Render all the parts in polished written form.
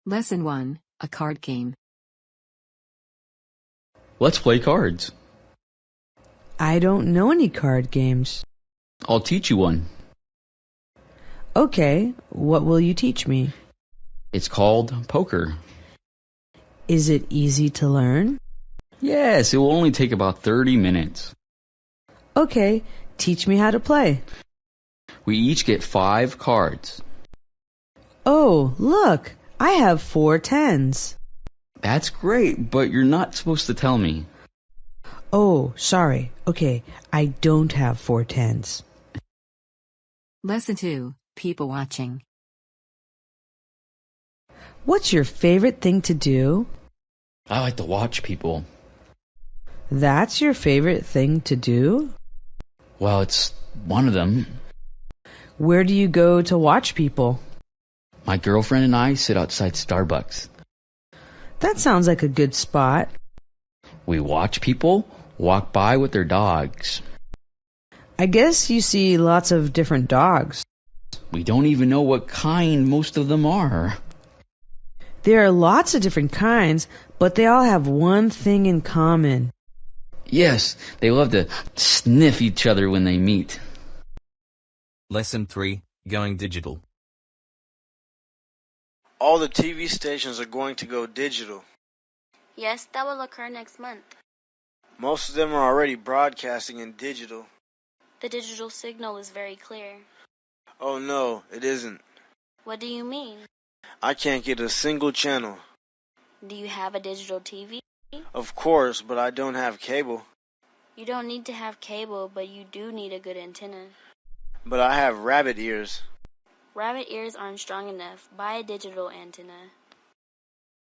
Lesson 1, a card game. Let's play cards. I don't know any card games. I'll teach you one. Okay, what will you teach me? It's called poker. Is it easy to learn? Yes, it will only take about 30 minutes. Okay, teach me how to play. We each get 5 cards. Oh, look, I have 4 tens. That's great, but you're not supposed to tell me. Oh, sorry. Okay, I don't have 4 tens. Lesson 2, people watching. What's your favorite thing to do? I like to watch people. That's your favorite thing to do? Well, it's one of them. Where do you go to watch people? My girlfriend and I sit outside Starbucks. That sounds like a good spot. We watch people walk by with their dogs. I guess you see lots of different dogs. We don't even know what kind most of them are. There are lots of different kinds, but they all have one thing in common. Yes, they love to sniff each other when they meet. Lesson 3, Going Digital. All the TV stations are going to go digital. Yes, that will occur next month. Most of them are already broadcasting in digital. The digital signal is very clear. Oh no, it isn't. What do you mean? I can't get a single channel. Do you have a digital TV? Of course, but I don't have cable. You don't need to have cable, but you do need a good antenna. But I have rabbit ears. Rabbit ears aren't strong enough. Buy a digital antenna.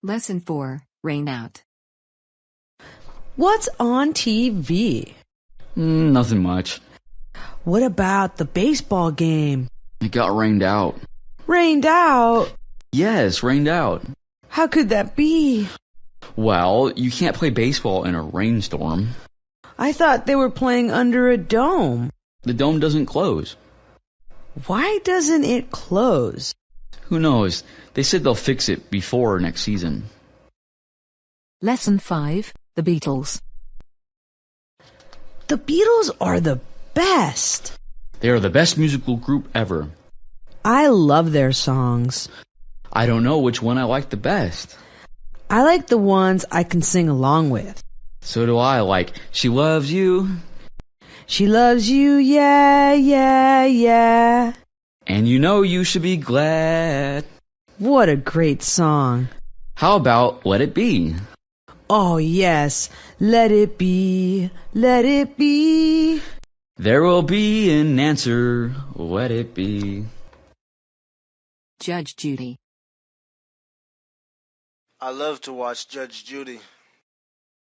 Lesson 4, rain out. What's on TV? Nothing much. What about the baseball game? It got rained out. Rained out? Yes, rained out. How could that be? Well, you can't play baseball in a rainstorm. I thought they were playing under a dome. The dome doesn't close. Why doesn't it close? Who knows? They said they'll fix it before next season. Lesson 5, the Beatles. The Beatles are the best. They are the best musical group ever. I love their songs. I don't know which one I like the best. I like the ones I can sing along with. So do I, like She Loves You. She loves you, yeah, yeah, yeah. And You Know You Should Be Glad. What a great song. How about Let It Be? Oh, yes. Let it be, let it be. There will be an answer, let it be. Judge Judy. I love to watch Judge Judy.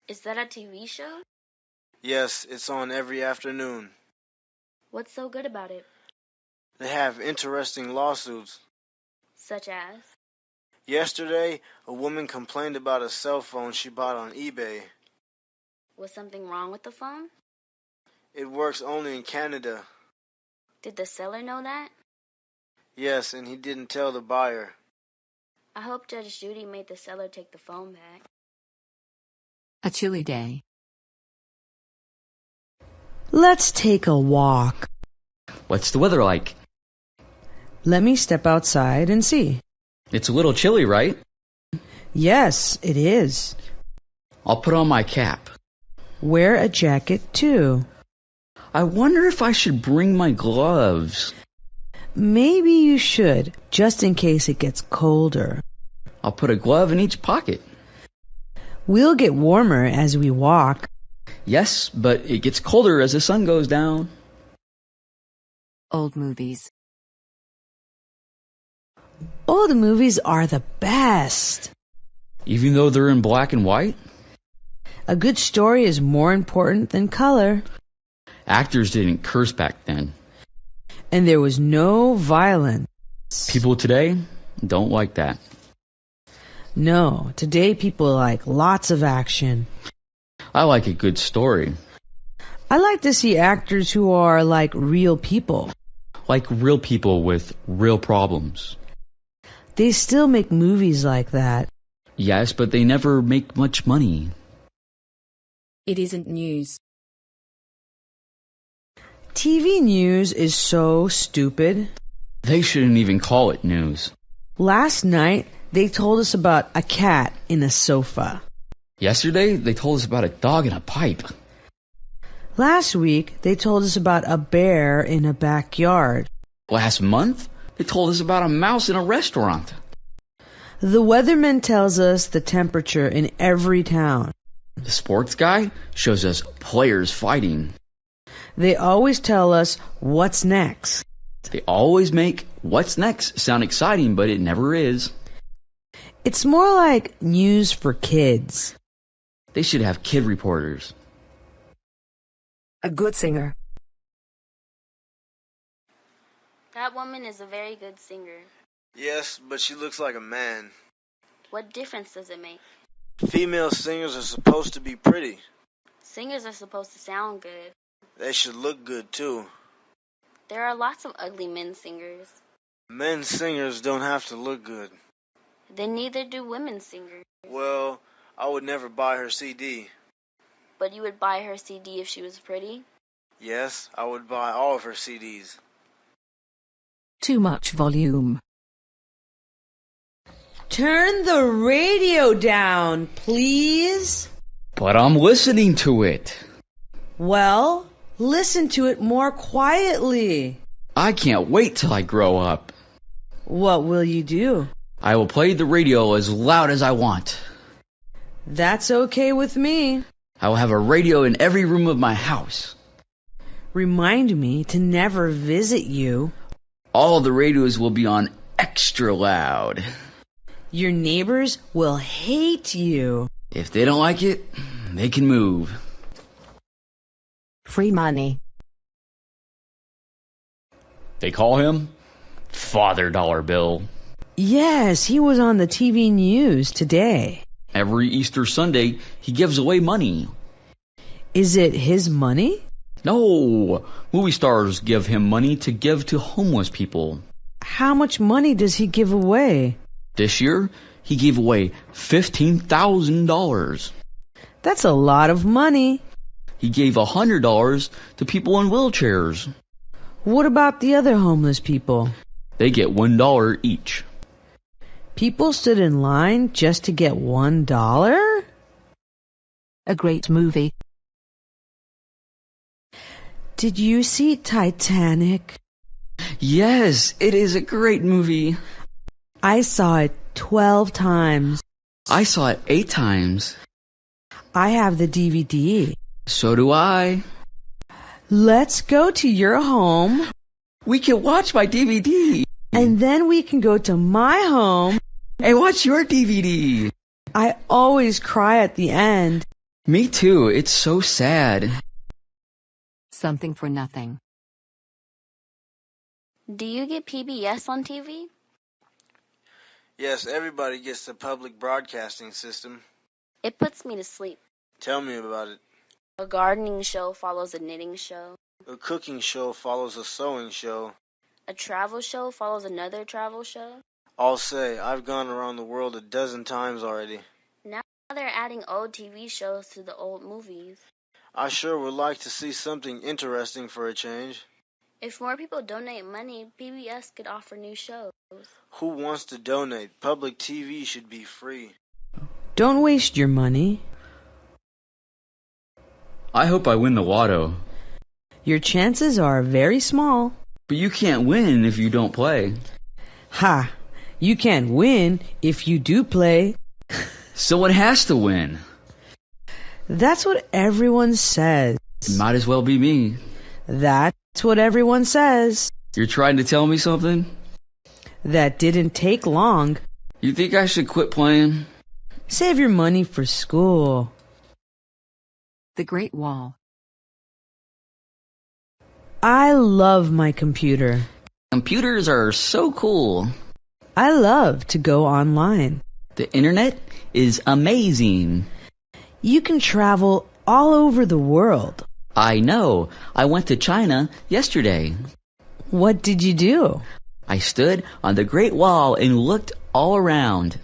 Is that a TV show? Yes, it's on every afternoon. What's so good about it? They have interesting lawsuits. Such as? Yesterday, a woman complained about a cell phone she bought on eBay. Was something wrong with the phone? It works only in Canada. Did the seller know that? Yes, and he didn't tell the buyer. I hope Judge Judy made the seller take the phone back. A chilly day. Let's take a walk. What's the weather like? Let me step outside and see. It's a little chilly, right? Yes, it is. I'll put on my cap. Wear a jacket, too. I wonder if I should bring my gloves. Maybe you should, just in case it gets colder. I'll put a glove in each pocket. We'll get warmer as we walk. Yes, but it gets colder as the sun goes down. Old movies. Old movies are the best. Even though they're in black and white? A good story is more important than color. Actors didn't curse back then. And there was no violence. People today don't like that. No, today people like lots of action. I like a good story. I like to see actors who are like real people. Like real people with real problems. They still make movies like that. Yes, but they never make much money. It isn't news. TV news is so stupid. They shouldn't even call it news. Last night, they told us about a cat in a sofa. Yesterday, they told us about a dog in a pipe. Last week, they told us about a bear in a backyard. Last month, they told us about a mouse in a restaurant. The weatherman tells us the temperature in every town. The sports guy shows us players fighting. They always tell us what's next. They always make what's next sound exciting, but it never is. It's more like news for kids. They should have kid reporters. A good singer. That woman is a very good singer. Yes, but she looks like a man. What difference does it make? Female singers are supposed to be pretty. Singers are supposed to sound good. They should look good too. There are lots of ugly men singers. Men singers don't have to look good. Then neither do women singers. Well, I would never buy her CD. But you would buy her CD if she was pretty? Yes, I would buy all of her CDs. Too much volume. Turn the radio down, please. But I'm listening to it. Well, listen to it more quietly. I can't wait till I grow up. What will you do? I will play the radio as loud as I want. That's okay with me. I will have a radio in every room of my house. Remind me to never visit you. All the radios will be on extra loud. Your neighbors will hate you. If they don't like it, they can move. Free money. They call him Father Dollar Bill. Yes, he was on the TV news today. Every Easter Sunday, he gives away money. Is it his money? No, movie stars give him money to give to homeless people. How much money does he give away? This year, he gave away $15,000. That's a lot of money. He gave $100 to people in wheelchairs. What about the other homeless people? They get $1 each. People stood in line just to get $1? A great movie. Did you see Titanic? Yes, it is a great movie. I saw it 12 times. I saw it 8 times. I have the DVD. So do I. Let's go to your home, We can watch my DVD. and then we can go to my home. And watch your DVD. I always cry at the end. Me too. It's so sad. Something for nothing. Do you get PBS on TV? Yes, everybody gets the public broadcasting system. It puts me to sleep. Tell me about it. A gardening show follows a knitting show. A cooking show follows a sewing show. A travel show follows another travel show. I'll say, I've gone around the world a dozen times already. Now they're adding old TV shows to the old movies. I sure would like to see something interesting for a change. If more people donate money, PBS could offer new shows. Who wants to donate? Public TV should be free. Don't waste your money. I hope I win the lotto. Your chances are very small. But you can't win if you don't play. Ha! You can't win if you do play. Someone has to win. That's what everyone says. It might as well be me. That's what everyone says. You're trying to tell me something? That didn't take long. You think I should quit playing? Save your money for school. The Great Wall. I love my computer. Computers are so cool. I love to go online. The internet is amazing. You can travel all over the world. I know. I went to China yesterday. What did you do? I stood on the Great Wall and looked all around.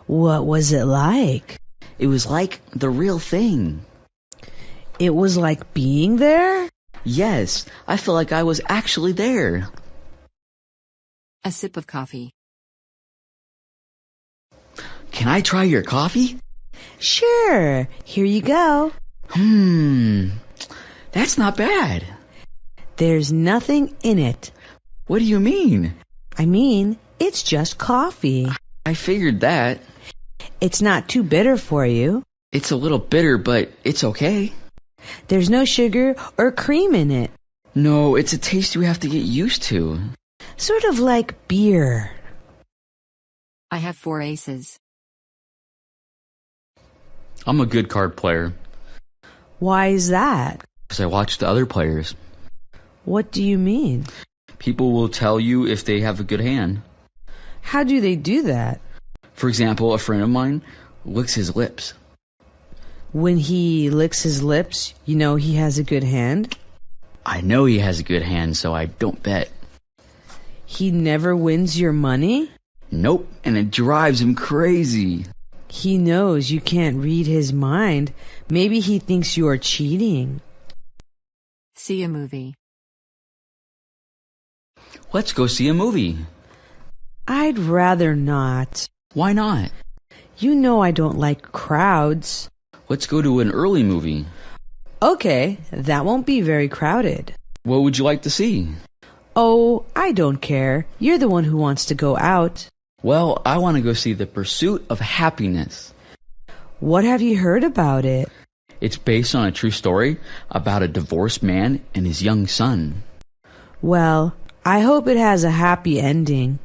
What was it like? It was like the real thing. It was like being there? Yes, I feel like I was actually there. A sip of coffee. Can I try your coffee? Sure. Here you go. That's not bad. There's nothing in it. What do you mean? I mean, it's just coffee. I figured that. It's not too bitter for you. It's a little bitter, but it's okay. There's no sugar or cream in it. No, it's a taste you have to get used to. Sort of like beer. I have 4 aces. I'm a good card player, Why is that? because I watch the other players. What do you mean? People will tell you if they have a good hand. How do they do that? For example, a friend of mine licks his lips. When he licks his lips, you know he has a good hand? I know he has a good hand, so I don't bet. He never wins your money? Nope, and it drives him crazy. He knows you can't read his mind. Maybe he thinks you're cheating. See a movie. Let's go see a movie. I'd rather not. Why not? You know I don't like crowds. Let's go to an early movie. Okay, that won't be very crowded. What would you like to see? Oh, I don't care. You're the one who wants to go out. Well, I want to go see The Pursuit of Happiness. What have you heard about it? It's based on a true story about a divorced man and his young son. Well, I hope it has a happy ending.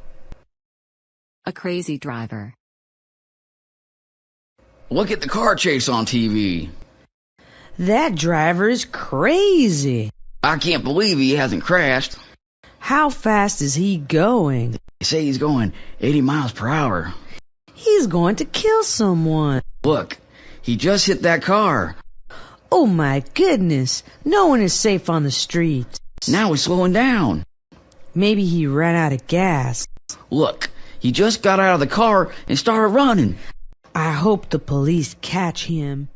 A crazy driver. Look at the car chase on TV. That driver's crazy. I can't believe he hasn't crashed. How fast is he going? They say he's going 80 miles per hour. He's going to kill someone. Look, he just hit that car. Oh my goodness, no one is safe on the street. Now he's slowing down. Maybe he ran out of gas. Look, he just got out of the car and started running. I hope the police catch him.